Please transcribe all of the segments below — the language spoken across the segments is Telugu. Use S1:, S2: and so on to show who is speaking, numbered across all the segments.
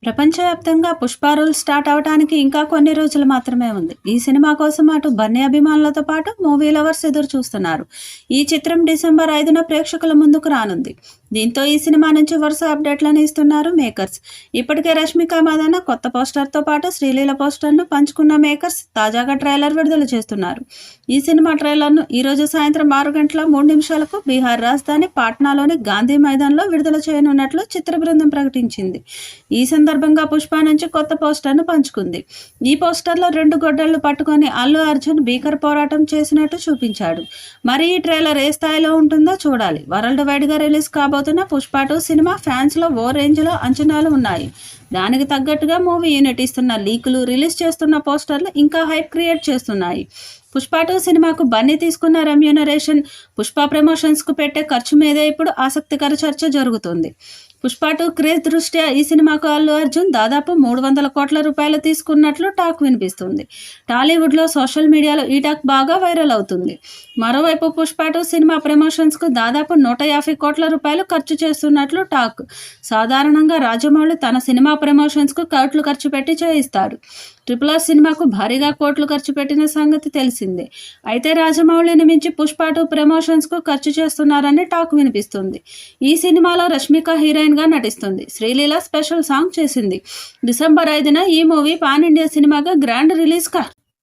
S1: ప్రపంచవ్యాప్తంగా 'పుష్ప' రూల్ స్టార్ట్ అవటానికి ఇంకా కొన్ని రోజులు మాత్రమే ఉంది. ఈ సినిమా కోసం అటు బన్నీ అభిమానులతో పాటు మూవీ లవర్స్ ఎదురు చూస్తున్నారు. ఈ చిత్రం డిసెంబర్ 5న ప్రేక్షకుల ముందుకు రానుంది. దీంతో ఈ సినిమా నుంచి వరుస అప్డేట్లను ఇస్తున్నారు మేకర్స్. ఇప్పటికే రష్మిక మందాన కొత్త పోస్టర్తో పాటు శ్రీలీల పోస్టర్ను పంచుకున్న మేకర్స్ తాజాగా ట్రైలర్ విడుదల చేస్తున్నారు. ఈ సినిమా ట్రైలర్ను ఈరోజు సాయంత్రం 6:03 బీహార్ రాజధాని పాట్నాలోని గాంధీ మైదాన్లో విడుదల చేయనున్నట్లు చిత్ర బృందం ప్రకటించింది. ఈ సందర్భంగా 'పుష్ప' నుంచి కొత్త పోస్టర్ను పంచుకుంది. ఈ పోస్టర్లో 2 గొడ్డళ్లు పట్టుకొని అల్లు అర్జున్ భీకర పోరాటం చేసినట్టు చూపించాడు. మరి ఈ ట్రైలర్ ఏ స్థాయిలో ఉంటుందో చూడాలి. వరల్డ్ వైడ్గా రిలీజ్ కాబోతున్న 'పుష్ప 2' సినిమా ఫ్యాన్స్లో ఓ రేంజ్లో అంచనాలు ఉన్నాయి. దానికి తగ్గట్టుగా మూవీ యూనిట్ ఇస్తున్న లీకులు, రిలీజ్ చేస్తున్న పోస్టర్లు ఇంకా హైప్ క్రియేట్ చేస్తున్నాయి. 'పుష్ప 2' సినిమాకు బన్నీ తీసుకున్న రెమ్యూనరేషన్, 'పుష్ప' ప్రమోషన్స్కు పెట్టే ఖర్చు మీదే ఇప్పుడు ఆసక్తికర చర్చ జరుగుతుంది. 'పుష్ప 2' క్రేజ్ దృష్ట్యా ఈ సినిమాకు అల్లు అర్జున్ దాదాపు 300 కోట్ల రూపాయలు తీసుకున్నట్లు టాక్ వినిపిస్తుంది. టాలీవుడ్లో, సోషల్ మీడియాలో ఈ టాక్ బాగా వైరల్ అవుతుంది. మరోవైపు 'పుష్ప 2' సినిమా ప్రమోషన్స్కు దాదాపు 150 కోట్ల రూపాయలు ఖర్చు చేస్తున్నట్లు టాక్. సాధారణంగా రాజమౌళి తన సినిమా ప్రమోషన్స్కు కోట్లు ఖర్చు పెట్టి చేయిస్తాడు. RRR సినిమాకు భారీగా కోట్లు ఖర్చు పెట్టిన సంగతి తెలిసిందే. అయితే రాజమౌళిని మించి 'పుష్ప 2' ప్రమోషన్స్కు ఖర్చు చేస్తున్నారని టాక్ వినిపిస్తుంది. ఈ సినిమాలో రష్మిక హీరోయిన్గా నటిస్తుంది. శ్రీలీల స్పెషల్ సాంగ్ చేసింది. డిసెంబర్ 5న ఈ మూవీ పాన్ ఇండియా సినిమాగా గ్రాండ్ రిలీజ్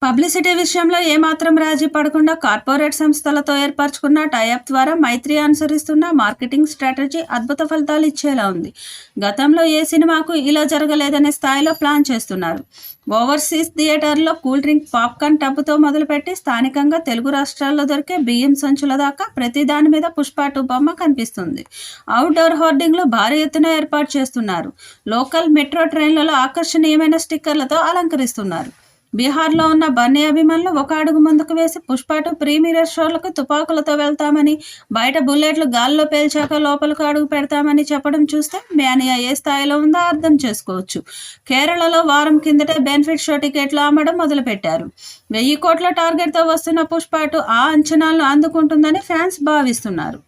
S1: పబ్లిసిటీ విషయంలో ఏమాత్రం రాజీ పడకుండా కార్పొరేట్ సంస్థలతో ఏర్పరచుకున్న టైఅప్ ద్వారా మైత్రి అనుసరిస్తున్న మార్కెటింగ్ స్ట్రాటజీ అద్భుత ఫలితాలు ఇచ్చేలా ఉంది. గతంలో ఏ సినిమాకు ఇలా జరగలేదనే స్థాయిలో ప్లాన్ చేస్తున్నారు. ఓవర్సీస్ థియేటర్లో కూల్ డ్రింక్, పాప్కార్న్ టబ్బుతో మొదలుపెట్టి స్థానికంగా తెలుగు రాష్ట్రాల్లో దొరికే బియ్యం సంచుల దాకా ప్రతి దాని మీద 'పుష్ప 2' బొమ్మ కనిపిస్తుంది. అవుట్డోర్ హోర్డింగ్లు భారీ ఎత్తున ఏర్పాటు చేస్తున్నారు. లోకల్ మెట్రో ట్రైన్లలో ఆకర్షణీయమైన స్టిక్కర్లతో అలంకరిస్తున్నారు. బీహార్లో ఉన్న బన్నీ అభిమానులు ఒక అడుగు ముందుకు వేసి 'పుష్ప 2' ప్రీమియర్ షోలకు తుపాకులతో వెళ్తామని, బయట బుల్లెట్లు గాల్లో పేల్చాక లోపలికి అడుగు పెడతామని చెప్పడం చూస్తే మేనియా ఏ స్థాయిలో ఉందో అర్థం చేసుకోవచ్చు. కేరళలో వారం కిందటే బెనిఫిట్ షో టికెట్లు అమ్మడం మొదలుపెట్టారు. 1000 కోట్ల టార్గెట్తో వస్తున్న 'పుష్ప 2' ఆ అంచనాలను అందుకుంటుందని ఫ్యాన్స్ భావిస్తున్నారు.